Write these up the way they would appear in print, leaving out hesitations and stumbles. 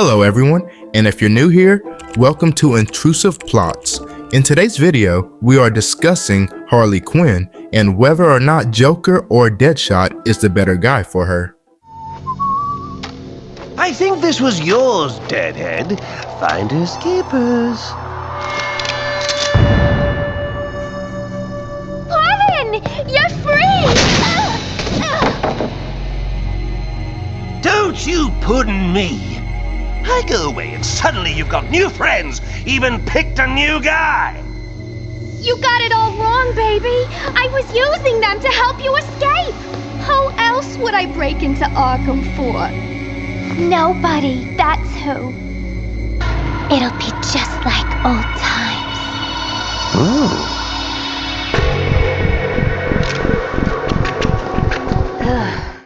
Hello everyone, and if you're new here, welcome to Intrusive Plots. In today's video, we are discussing Harley Quinn and whether or not Joker or Deadshot is the better guy for her. I think this was yours, Deadhead. Finders keepers. Marvin! You're free! Don't you puddin' me. I go away and suddenly you've got new friends, even picked a new guy. You got it all wrong, baby. I was using them to help you escape. Who else would I break into Arkham for? Nobody, that's who. It'll be just like old times.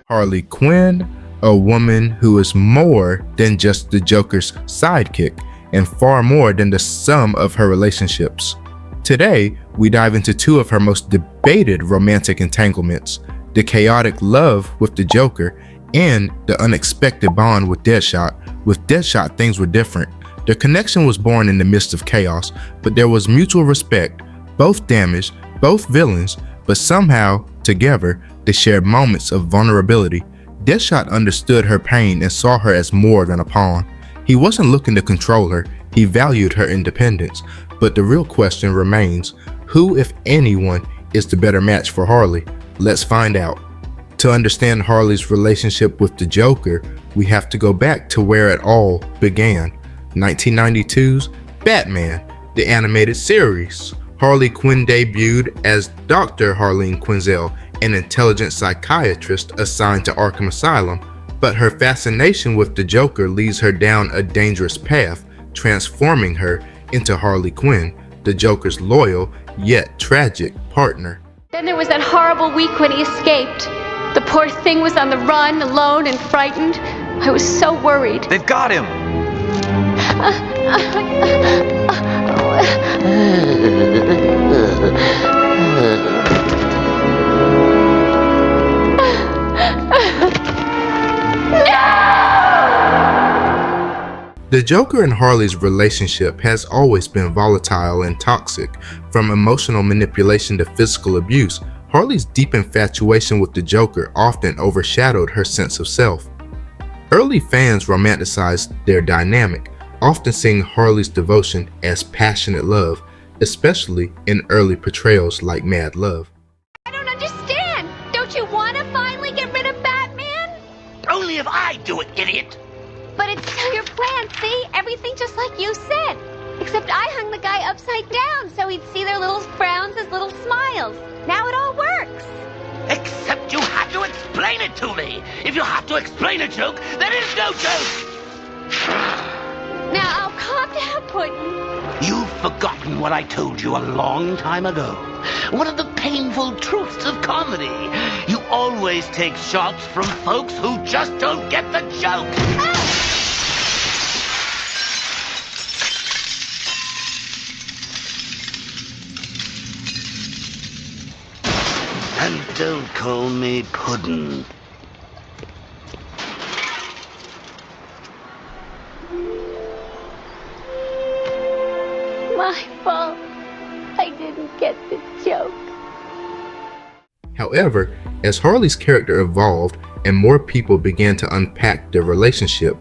Harley Quinn, a woman who is more than just the Joker's sidekick and far more than the sum of her relationships. Today, we dive into two of her most debated romantic entanglements, the chaotic love with the Joker and the unexpected bond with Deadshot. With Deadshot, things were different. Their connection was born in the midst of chaos, but there was mutual respect. Both damaged, both villains, but somehow, together, they shared moments of vulnerability. Deadshot understood her pain and saw her as more than a pawn. He wasn't looking to control her, he valued her independence. But the real question remains, who, if anyone, is the better match for Harley? Let's find out. To understand Harley's relationship with the Joker, we have to go back to where it all began. 1992's Batman, the animated series. Harley Quinn debuted as Dr. Harleen Quinzel, an intelligent psychiatrist assigned to Arkham Asylum, but her fascination with the Joker leads her down a dangerous path, transforming her into Harley Quinn, the Joker's loyal yet tragic partner. Then there was that horrible week when he escaped. The poor thing was on the run, alone and frightened. I was so worried. They've got him. The Joker and Harley's relationship has always been volatile and toxic. From emotional manipulation to physical abuse, Harley's deep infatuation with the Joker often overshadowed her sense of self. Early fans romanticized their dynamic, often seeing Harley's devotion as passionate love, especially in early portrayals like Mad Love. I don't understand. Don't you want to finally get rid of Batman? Only if I do it, idiot. But it's still your plan, see? Everything just like you said. Except I hung the guy upside down so he'd see their little frowns as little smiles. Now it all works. Except you have to explain it to me. If you have to explain a joke, there is no joke. Now I'll calm down, Puddin'. You've forgotten what I told you a long time ago. One of the painful truths of comedy. You always take shots from folks who just don't get the joke. And don't call me Puddin'. My fault. I didn't get the joke. However, as Harley's character evolved and more people began to unpack their relationship,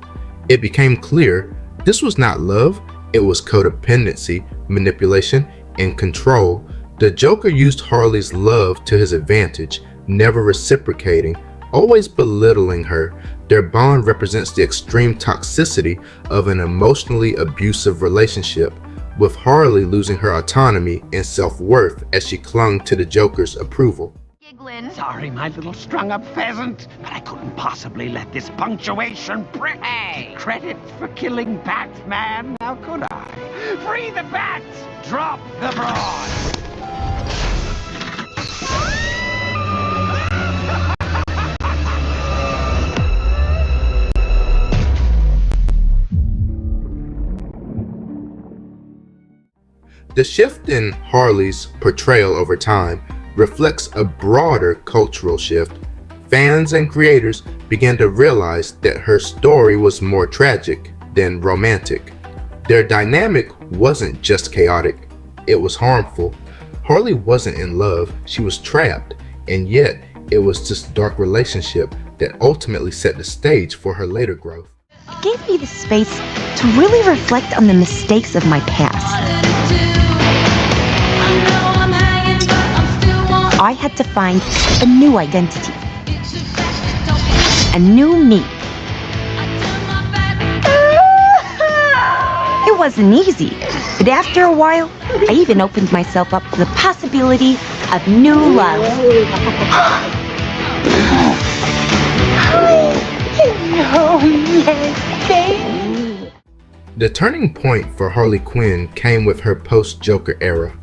it became clear this was not love, it was codependency, manipulation, and control. The Joker used Harley's love to his advantage, never reciprocating, always belittling her. Their bond represents the extreme toxicity of an emotionally abusive relationship, with Harley losing her autonomy and self-worth as she clung to the Joker's approval. Giggling. Sorry, my little strung-up pheasant, but I couldn't possibly let this punctuation prick get credit for killing Batman, now could I? Free the bat! Drop the broad! The shift in Harley's portrayal over time reflects a broader cultural shift. Fans and creators began to realize that her story was more tragic, than romantic. Their dynamic wasn't just chaotic, it was harmful. Harley wasn't in love, she was trapped, and yet it was this dark relationship that ultimately set the stage for her later growth. It gave me the space to really reflect on the mistakes of my past. I had to find a new identity, a new me. It wasn't easy, but after a while, I even opened myself up to the possibility of new love. The turning point for Harley Quinn came with her post-Joker era.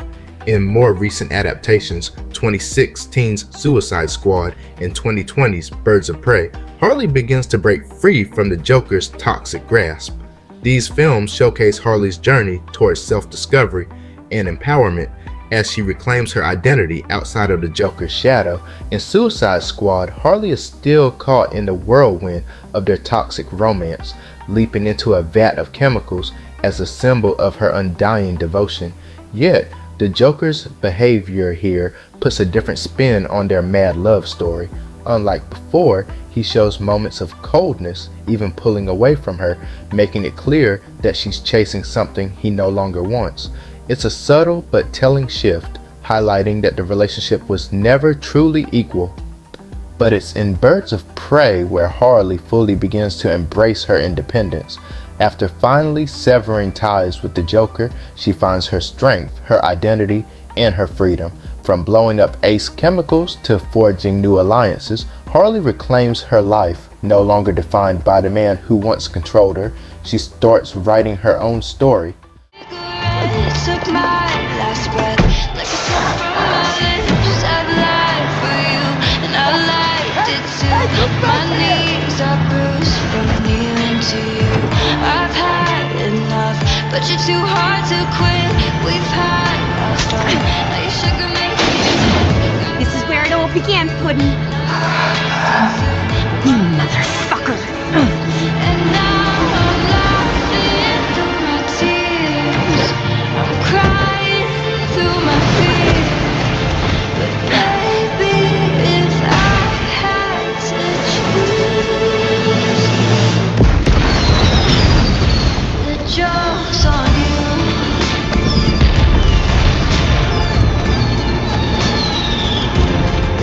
In more recent adaptations, 2016's Suicide Squad and 2020's Birds of Prey, Harley begins to break free from the Joker's toxic grasp. These films showcase Harley's journey towards self-discovery and empowerment as she reclaims her identity outside of the Joker's shadow. In Suicide Squad, Harley is still caught in the whirlwind of their toxic romance, leaping into a vat of chemicals as a symbol of her undying devotion. Yet, the Joker's behavior here puts a different spin on their mad love story. Unlike before, he shows moments of coldness, even pulling away from her, making it clear that she's chasing something he no longer wants. It's a subtle but telling shift, highlighting that the relationship was never truly equal. But it's in Birds of Prey where Harley fully begins to embrace her independence. After finally severing ties with the Joker, she finds her strength, her identity, and her freedom. From blowing up Ace chemicals to forging new alliances, Harley reclaims her life, no longer defined by the man who once controlled her. She starts writing her own story. Took my last breath like a song from my lips. I've lied for you, and I liked it too. My knees are bruised from kneeling to you. I've had enough, but you're too hard to quit. We've had our storm, now you sugar me. This is where it all began, Puddin'. You motherfucker. And now I'm laughing through my tears. I'm crying through my fears. But baby, if I had to choose, the joke's on you.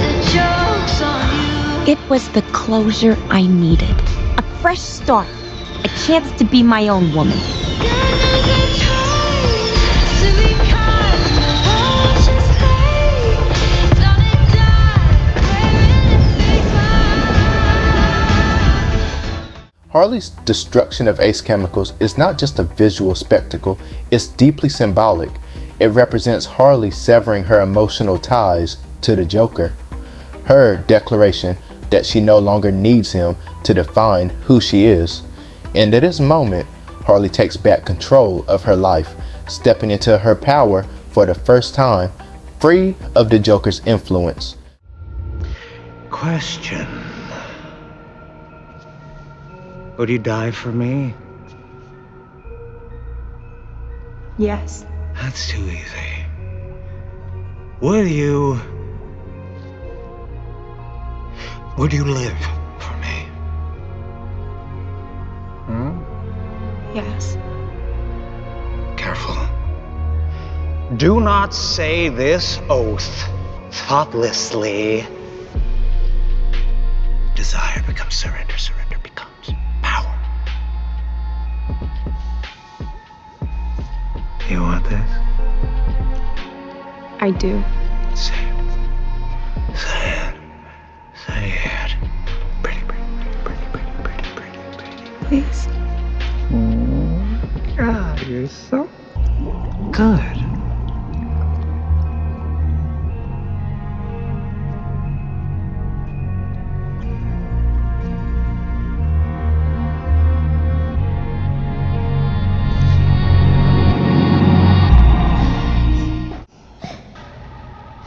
The joke's on you. It was the closure I needed. A fresh start. A chance to be my own woman. Harley's destruction of Ace chemicals is not just a visual spectacle, it's deeply symbolic. It represents Harley severing her emotional ties to the Joker. Her declaration that she no longer needs him to define who she is. And at this moment, Harley takes back control of her life, stepping into her power for the first time, free of the Joker's influence. Question. Would you die for me? Yes. That's too easy. Would you live for me? Yes. Careful. Do not say this oath thoughtlessly. Desire becomes surrender, surrender becomes power. You want this? I do. Say it. Say it. Say it. Pretty, pretty, pretty, pretty, pretty, pretty, pretty. Please. God, you're so good.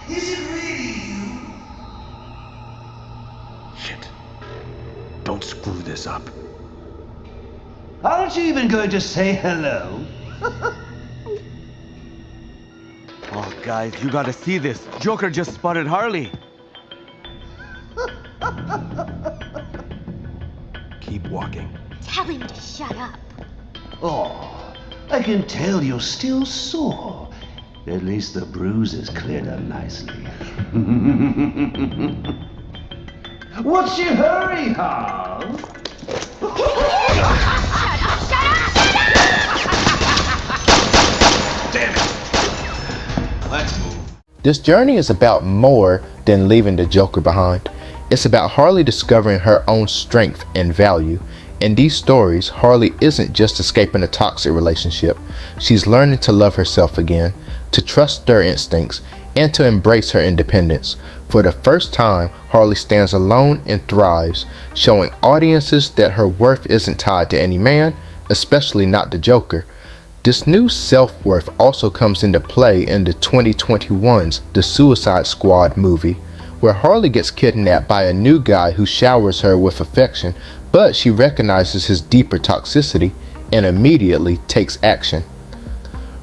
Is it really you? Shit. Don't screw this up. How don't you even even going to say hello? Oh, guys, you gotta see this. Joker just spotted Harley. Keep walking. Tell him to shut up. Oh, I can tell you're still sore. At least the bruise is cleared up nicely. What's your hurry, Hal? Damn it! Let's move. This journey is about more than leaving the Joker behind. It's about Harley discovering her own strength and value. In these stories, Harley isn't just escaping a toxic relationship. She's learning to love herself again, to trust her instincts, and to embrace her independence. For the first time, Harley stands alone and thrives, showing audiences that her worth isn't tied to any man, especially not the Joker. This new self-worth also comes into play in the 2021's The Suicide Squad movie, where Harley gets kidnapped by a new guy who showers her with affection, but she recognizes his deeper toxicity and immediately takes action.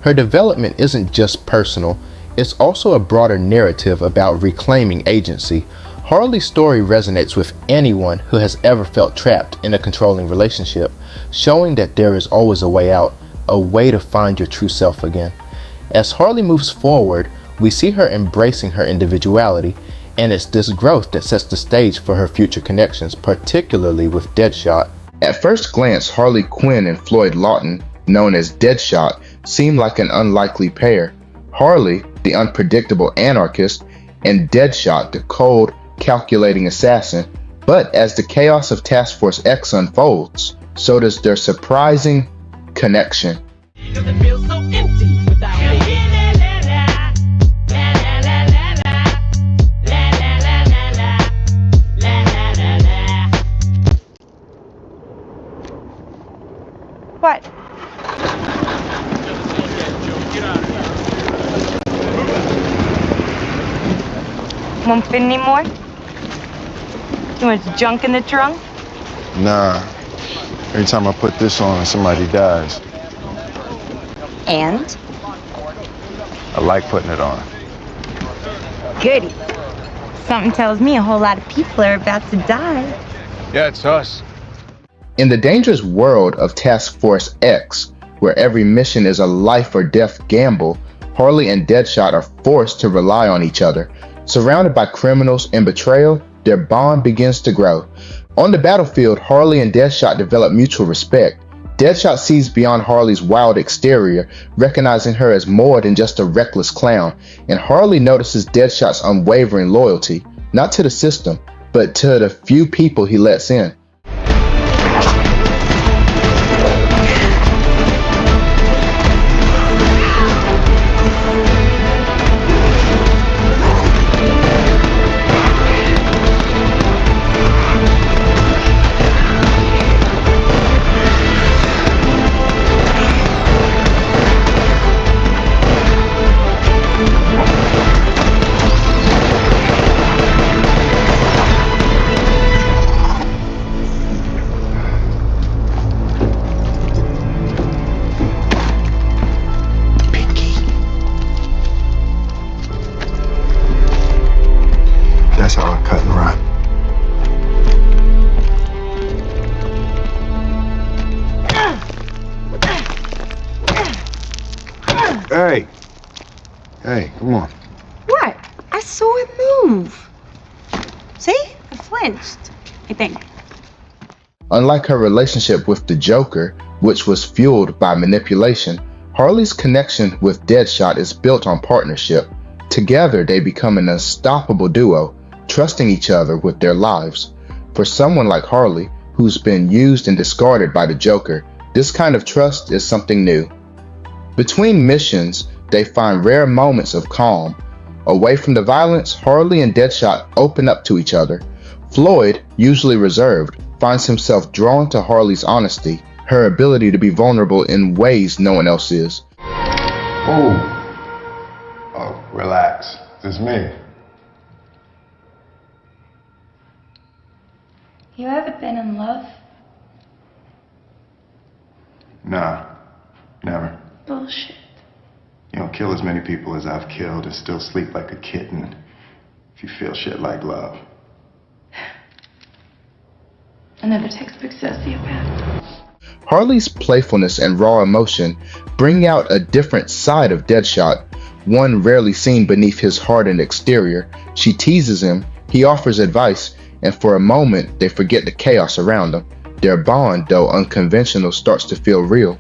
Her development isn't just personal, it's also a broader narrative about reclaiming agency. Harley's story resonates with anyone who has ever felt trapped in a controlling relationship, showing that there is always a way out, a way to find your true self again. As Harley moves forward, we see her embracing her individuality, and it's this growth that sets the stage for her future connections, particularly with Deadshot. At first glance, Harley Quinn and Floyd Lawton, known as Deadshot, seem like an unlikely pair. Harley, the unpredictable anarchist, and Deadshot, the cold, calculating assassin. But as the chaos of Task Force X unfolds, so does their surprising connection. What? Won't fit anymore? Too much junk in the trunk? Nah. Every time I put this on, somebody dies. And? I like putting it on. Goody. Something tells me a whole lot of people are about to die. Yeah, it's us. In the dangerous world of Task Force X, where every mission is a life or death gamble, Harley and Deadshot are forced to rely on each other. Surrounded by criminals and betrayal, their bond begins to grow. On the battlefield, Harley and Deadshot develop mutual respect. Deadshot sees beyond Harley's wild exterior, recognizing her as more than just a reckless clown, and Harley notices Deadshot's unwavering loyalty, not to the system, but to the few people he lets in. That's how I cut and run. Hey! Hey, come on. What? I saw it move. See? I flinched, I think. Unlike her relationship with the Joker, which was fueled by manipulation, Harley's connection with Deadshot is built on partnership. Together, they become an unstoppable duo, trusting each other with their lives. For someone like Harley, who's been used and discarded by the Joker, this kind of trust is something new. Between missions, they find rare moments of calm. Away from the violence, Harley and Deadshot open up to each other. Floyd, usually reserved, finds himself drawn to Harley's honesty, her ability to be vulnerable in ways no one else is. Oh, relax. It's me. You ever been in love? Nah, never. Bullshit. You don't kill as many people as I've killed and still sleep like a kitten if you feel shit like love. Another textbook sociopath. Harley's playfulness and raw emotion bring out a different side of Deadshot, one rarely seen beneath his hardened exterior. She teases him, he offers advice, and for a moment they forget the chaos around them. Their bond, though unconventional, starts to feel real.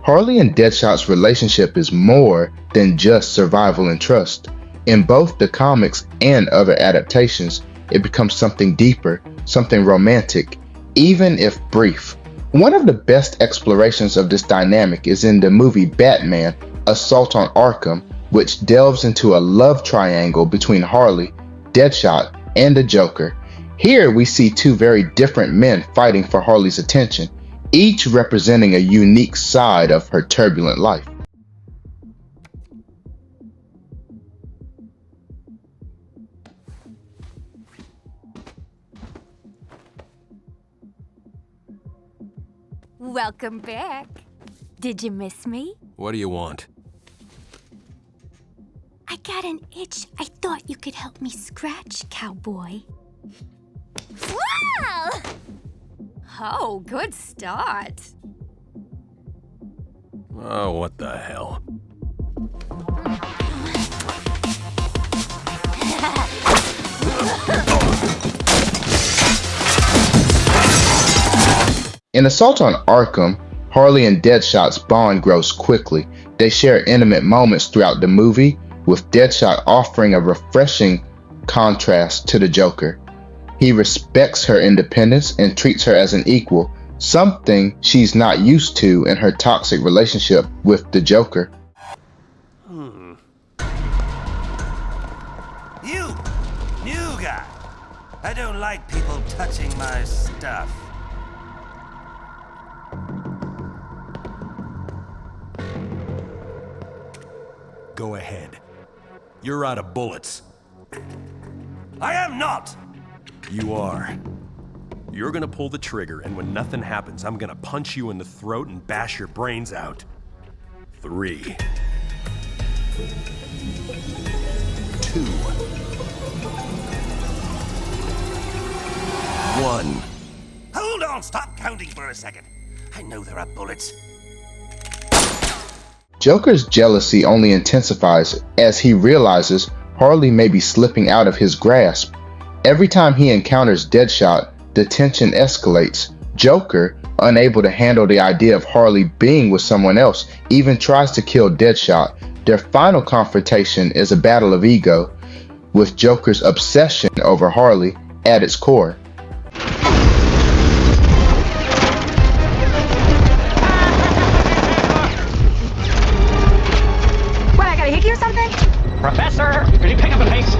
Harley and Deadshot's relationship is more than just survival and trust. In both the comics and other adaptations, it becomes something deeper, something romantic, even if brief. One of the best explorations of this dynamic is in the movie Batman: Assault on Arkham, which delves into a love triangle between Harley, Deadshot, and the Joker. Here we see two very different men fighting for Harley's attention, each representing a unique side of her turbulent life. Welcome back. Did you miss me? What do you want? I got an itch I thought you could help me scratch, cowboy. Wow! Oh, good start. Oh, what the hell? In Assault on Arkham, Harley and Deadshot's bond grows quickly. They share intimate moments throughout the movie, with Deadshot offering a refreshing contrast to the Joker. He respects her independence and treats her as an equal, something she's not used to in her toxic relationship with the Joker. You, new guy. I don't like people touching my stuff. Go ahead. You're out of bullets. I am not! You are. You're gonna pull the trigger, and when nothing happens, I'm gonna punch you in the throat and bash your brains out. 3, 2, 1. Hold on, stop counting for a second. I know there are bullets. Joker's jealousy only intensifies as he realizes Harley may be slipping out of his grasp. Every time he encounters Deadshot, the tension escalates. Joker, unable to handle the idea of Harley being with someone else, even tries to kill Deadshot. Their final confrontation is a battle of ego, with Joker's obsession over Harley at its core. What, I got a hickey or something? Professor, could you pick up the pace?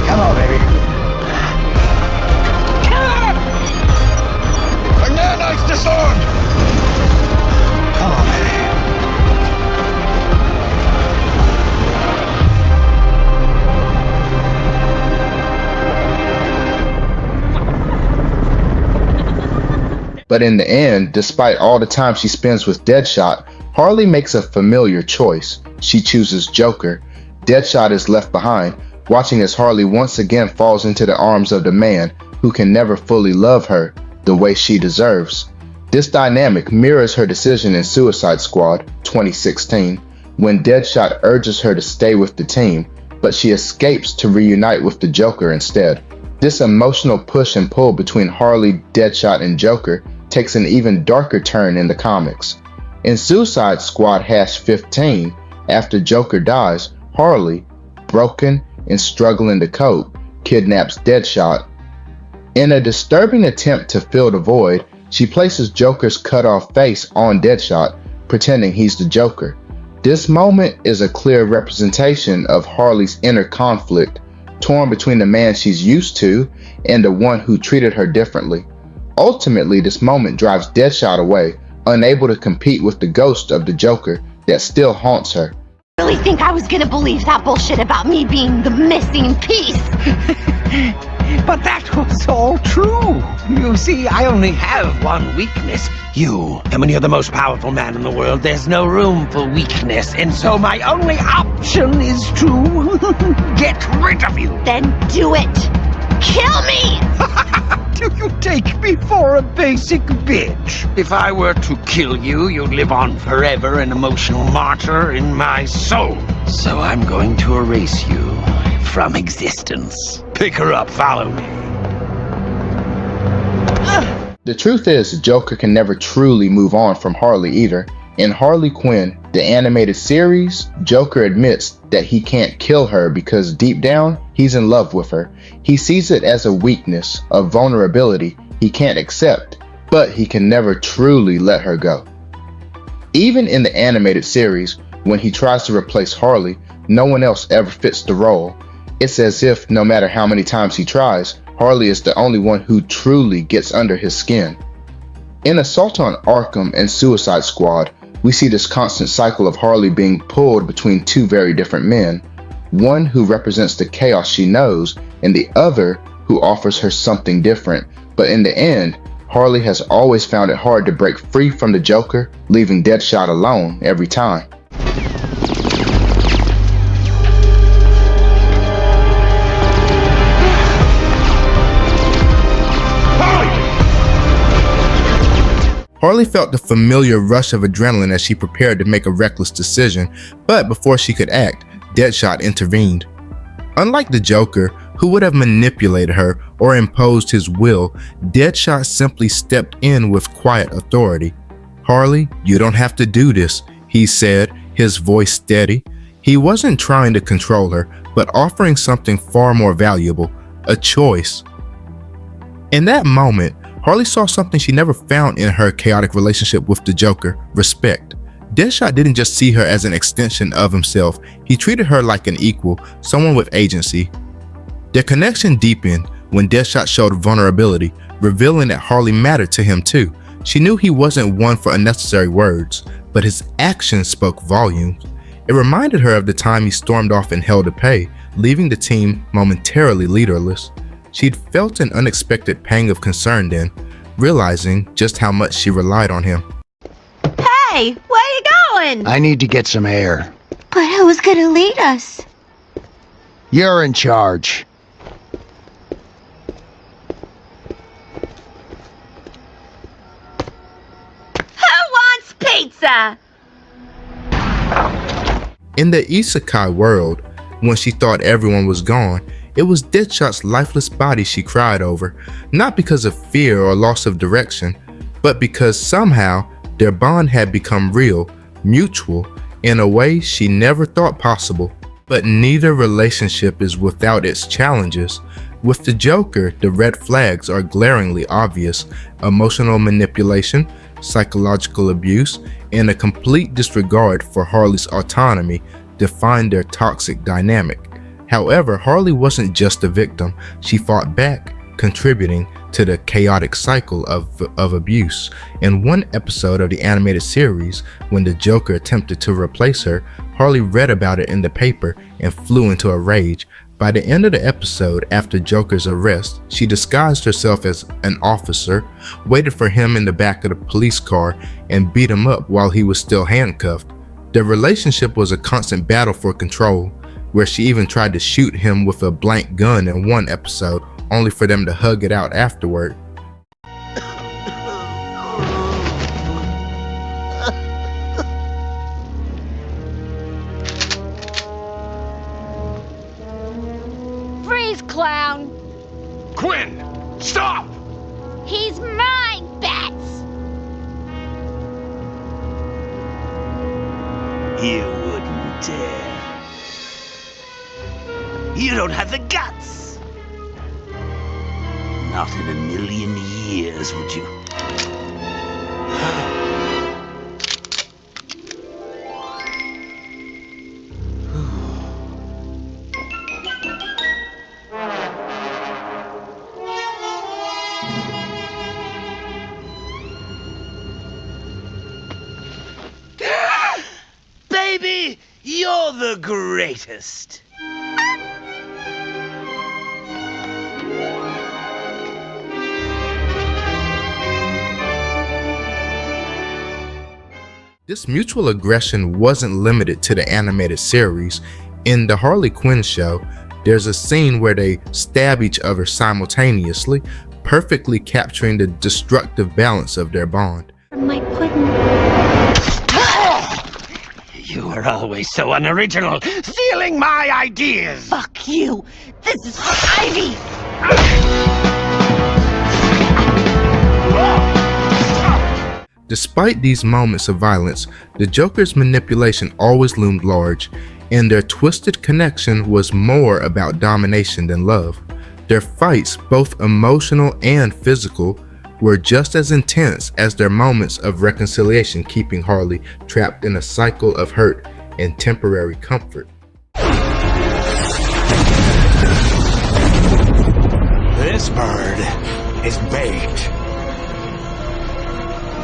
Come on, baby. Our nanites disarmed! Come on, baby. But in the end, despite all the time she spends with Deadshot, Harley makes a familiar choice. She chooses Joker. Deadshot is left behind, watching as Harley once again falls into the arms of the man who can never fully love her the way she deserves. This dynamic mirrors her decision in Suicide Squad 2016, when Deadshot urges her to stay with the team, but she escapes to reunite with the Joker instead. This emotional push and pull between Harley, Deadshot, and Joker takes an even darker turn in the comics. In Suicide Squad #15, after Joker dies, Harley, broken and struggling to cope, kidnaps Deadshot. In a disturbing attempt to fill the void, she places Joker's cut-off face on Deadshot, pretending he's the Joker. This moment is a clear representation of Harley's inner conflict, torn between the man she's used to and the one who treated her differently. Ultimately, this moment drives Deadshot away, unable to compete with the ghost of the Joker that still haunts her. really think I was gonna believe that bullshit about me being the missing piece? But that was all true. You see, I only have one weakness. You. And when you're the most powerful man in the world, there's no room for weakness. And so my only option is to get rid of you. Then do it. Kill me! Do you take me for a basic bitch? If I were to kill you, you'd live on forever, an emotional martyr in my soul. So I'm going to erase you from existence. Pick her up, follow me. The truth is, Joker can never truly move on from Harley either. In Harley Quinn, the animated series, Joker admits that he can't kill her because deep down, he's in love with her. He sees it as a weakness, a vulnerability he can't accept, but he can never truly let her go. Even in the animated series, when he tries to replace Harley, no one else ever fits the role. It's as if no matter how many times he tries, Harley is the only one who truly gets under his skin. In Assault on Arkham and Suicide Squad, we see this constant cycle of Harley being pulled between two very different men, one who represents the chaos she knows, and the other who offers her something different. But in the end, Harley has always found it hard to break free from the Joker, leaving Deadshot alone every time. Harley felt the familiar rush of adrenaline as she prepared to make a reckless decision, but before she could act, Deadshot intervened. Unlike the Joker, who would have manipulated her or imposed his will, Deadshot simply stepped in with quiet authority. "Harley, you don't have to do this," he said, his voice steady. He wasn't trying to control her, but offering something far more valuable, a choice. In that moment, Harley saw something she never found in her chaotic relationship with the Joker: respect. Deadshot didn't just see her as an extension of himself, he treated her like an equal, someone with agency. Their connection deepened when Deadshot showed vulnerability, revealing that Harley mattered to him too. She knew he wasn't one for unnecessary words, but his actions spoke volumes. It reminded her of the time he stormed off in hell to pay, leaving the team momentarily leaderless. She'd felt an unexpected pang of concern then, realizing just how much she relied on him. Hey, where you going? I need to get some air. But who's gonna lead us? You're in charge. Who wants pizza? In the isekai world, when she thought everyone was gone, it was Deadshot's lifeless body she cried over, not because of fear or loss of direction, but because somehow their bond had become real, mutual, in a way she never thought possible. But neither relationship is without its challenges. With the Joker, the red flags are glaringly obvious: emotional manipulation, psychological abuse, and a complete disregard for Harley's autonomy define their toxic dynamic. However, Harley wasn't just a victim. She fought back, contributing to the chaotic cycle of abuse. In one episode of the animated series, when the Joker attempted to replace her, Harley read about it in the paper and flew into a rage. By the end of the episode, after Joker's arrest, she disguised herself as an officer, waited for him in the back of the police car, and beat him up while he was still handcuffed. Their relationship was a constant battle for control, where she even tried to shoot him with a blank gun in one episode, only for them to hug it out afterward. Freeze, clown! Quinn, stop! He's mine, Bats! You wouldn't dare. You don't have the guts. Not in a million years would you. Baby, you're You're the greatest. This mutual aggression wasn't limited to the animated series. In the Harley Quinn show, there's a scene where they stab each other simultaneously, perfectly capturing the destructive balance of their bond. My pudding. You were always so unoriginal, stealing my ideas. Fuck you. This is for Ivy. Despite these moments of violence, the Joker's manipulation always loomed large, and their twisted connection was more about domination than love. Their fights, both emotional and physical, were just as intense as their moments of reconciliation, keeping Harley trapped in a cycle of hurt and temporary comfort. This bird is baked.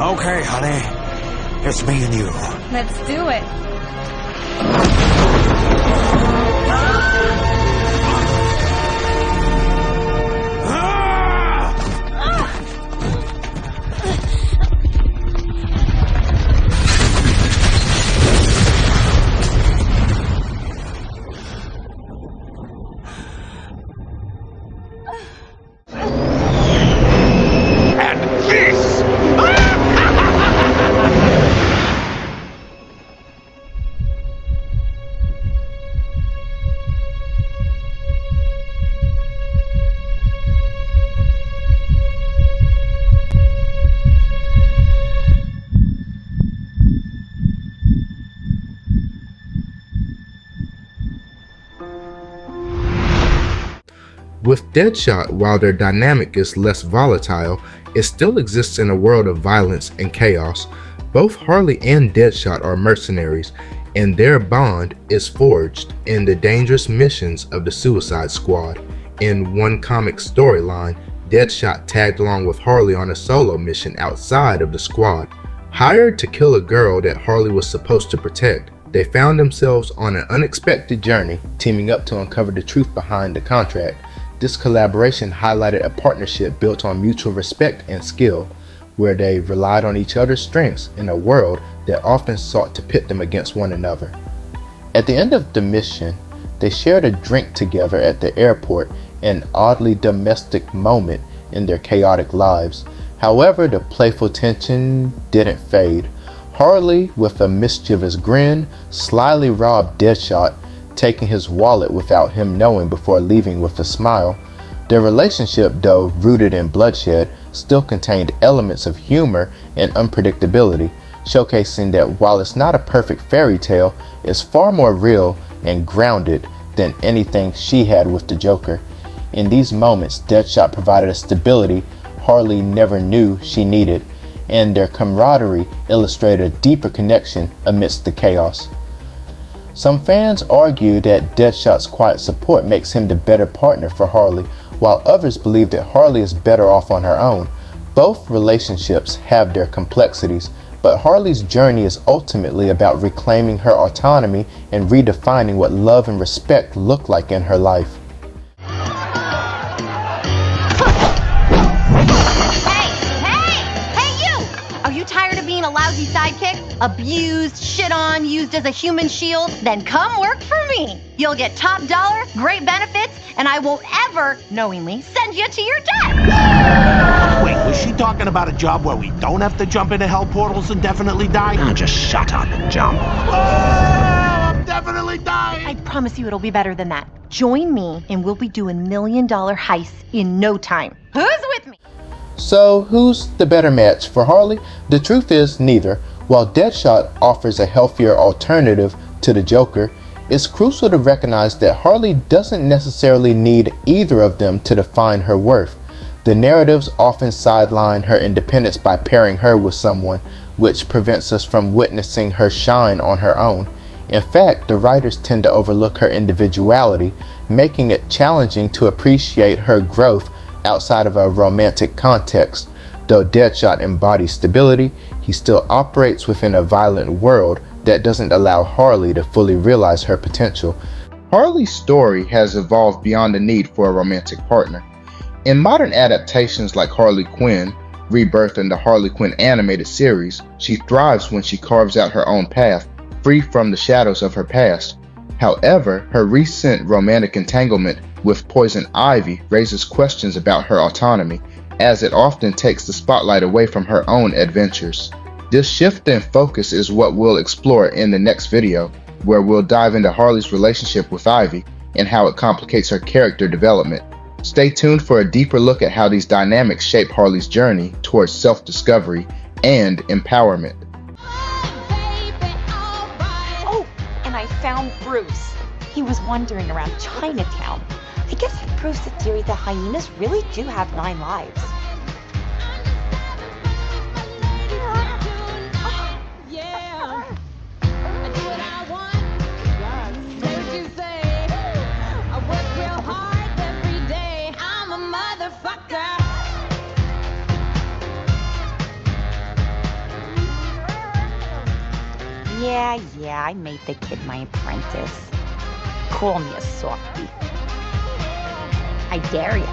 Okay, honey. It's me and you. Let's do it. With Deadshot, while their dynamic is less volatile, it still exists in a world of violence and chaos. Both Harley and Deadshot are mercenaries, and their bond is forged in the dangerous missions of the Suicide Squad. In one comic storyline, Deadshot tagged along with Harley on a solo mission outside of the squad. Hired to kill a girl that Harley was supposed to protect, they found themselves on an unexpected journey, teaming up to uncover the truth behind the contract. This collaboration highlighted a partnership built on mutual respect and skill, where they relied on each other's strengths in a world that often sought to pit them against one another. At the end of the mission, they shared a drink together at the airport, an oddly domestic moment in their chaotic lives. However, the playful tension didn't fade. Harley, with a mischievous grin, slyly robbed Deadshot, taking his wallet without him knowing before leaving with a smile. Their relationship, though rooted in bloodshed, still contained elements of humor and unpredictability, showcasing that while it's not a perfect fairy tale, it's far more real and grounded than anything she had with the Joker. In these moments, Deadshot provided a stability Harley never knew she needed, and their camaraderie illustrated a deeper connection amidst the chaos. Some fans argue that Deadshot's quiet support makes him the better partner for Harley, while others believe that Harley is better off on her own. Both relationships have their complexities, but Harley's journey is ultimately about reclaiming her autonomy and redefining what love and respect look like in her life. Are you tired of being a lousy sidekick? Abused, shit on, used as a human shield? Then come work for me. You'll get top dollar, great benefits, and I won't ever, knowingly, send you to your death. Wait, was she talking about a job where we don't have to jump into hell portals and definitely die? Oh, just shut up and jump. Oh, I'm definitely dying. I promise you it'll be better than that. Join me and we'll be doing $1 million heists in no time. Who's with me? So, who's the better match for Harley? The truth is neither. While Deadshot offers a healthier alternative to the Joker, it's crucial to recognize that Harley doesn't necessarily need either of them to define her worth. The narratives often sideline her independence by pairing her with someone, which prevents us from witnessing her shine on her own. In fact, the writers tend to overlook her individuality, making it challenging to appreciate her growth outside of a romantic context. Though Deadshot embodies stability, he still operates within a violent world that doesn't allow Harley to fully realize her potential. Harley's story has evolved beyond the need for a romantic partner. In modern adaptations like Harley Quinn, rebirth in the Harley Quinn animated series, she thrives when she carves out her own path, free from the shadows of her past. However, her recent romantic entanglement with Poison Ivy raises questions about her autonomy, as it often takes the spotlight away from her own adventures. This shift in focus is what we'll explore in the next video, where we'll dive into Harley's relationship with Ivy and how it complicates her character development. Stay tuned for a deeper look at how these dynamics shape Harley's journey towards self-discovery and empowerment. Oh, and I found Bruce. He was wandering around Chinatown. I guess it proves the theory that hyenas really do have 9 lives. Yeah, I made the kid my apprentice. Call me a softie. I dare ya.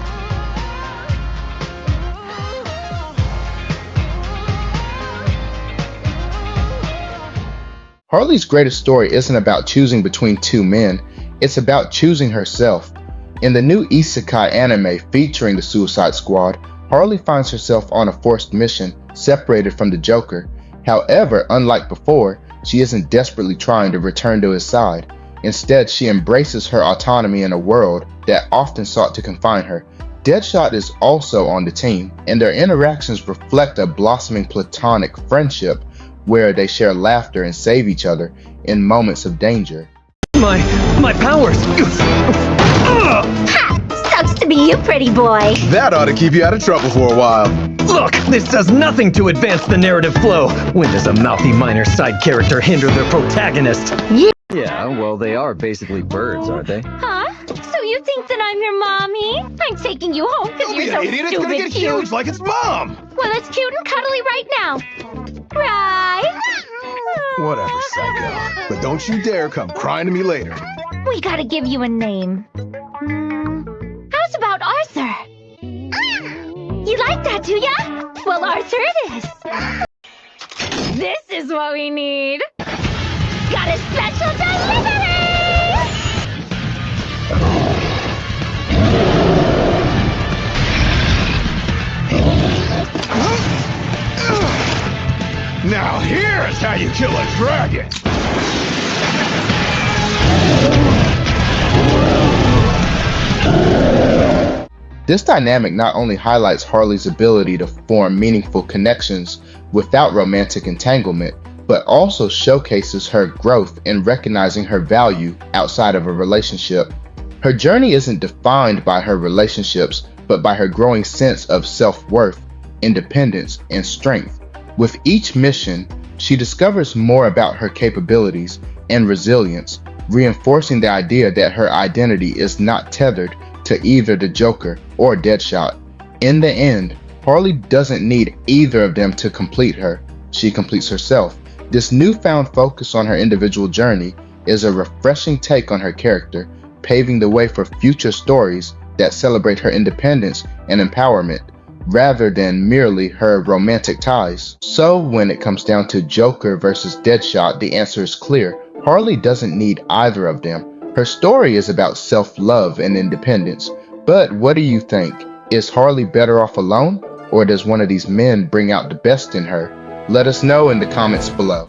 Harley's greatest story isn't about choosing between two men, it's about choosing herself. In the new isekai anime featuring the Suicide Squad, Harley finds herself on a forced mission, separated from the Joker. However, unlike before, she isn't desperately trying to return to his side. Instead, she embraces her autonomy in a world that often sought to confine her. Deadshot is also on the team, and their interactions reflect a blossoming platonic friendship where they share laughter and save each other in moments of danger. My powers! Ha! Sucks to be you, pretty boy. That ought to keep you out of trouble for a while. Look, this does nothing to advance the narrative flow. When does a mouthy minor side character hinder their protagonist? Yeah, well, they are basically birds, aren't they? Huh? So you think that I'm your mommy? I'm taking you home because you're so idiot, it's stupid gonna get cute. huge like its mom! Well, it's cute and cuddly right now. Right? Whatever, psycho. But don't you dare come crying to me later. We gotta give you a name. How's about Arthur? You like that, do ya? Well, Arthur it is. This is what we need. Got a special delivery! Now here's how you kill a dragon! This dynamic not only highlights Harley's ability to form meaningful connections without romantic entanglement, but also showcases her growth in recognizing her value outside of a relationship. Her journey isn't defined by her relationships, but by her growing sense of self-worth, independence, and strength. With each mission, she discovers more about her capabilities and resilience, reinforcing the idea that her identity is not tethered to either the Joker or Deadshot. In the end, Harley doesn't need either of them to complete her. She completes herself. This newfound focus on her individual journey is a refreshing take on her character, paving the way for future stories that celebrate her independence and empowerment, rather than merely her romantic ties. So when it comes down to Joker versus Deadshot, the answer is clear. Harley doesn't need either of them. Her story is about self-love and independence. But what do you think? Is Harley better off alone, or does one of these men bring out the best in her? Let us know in the comments below.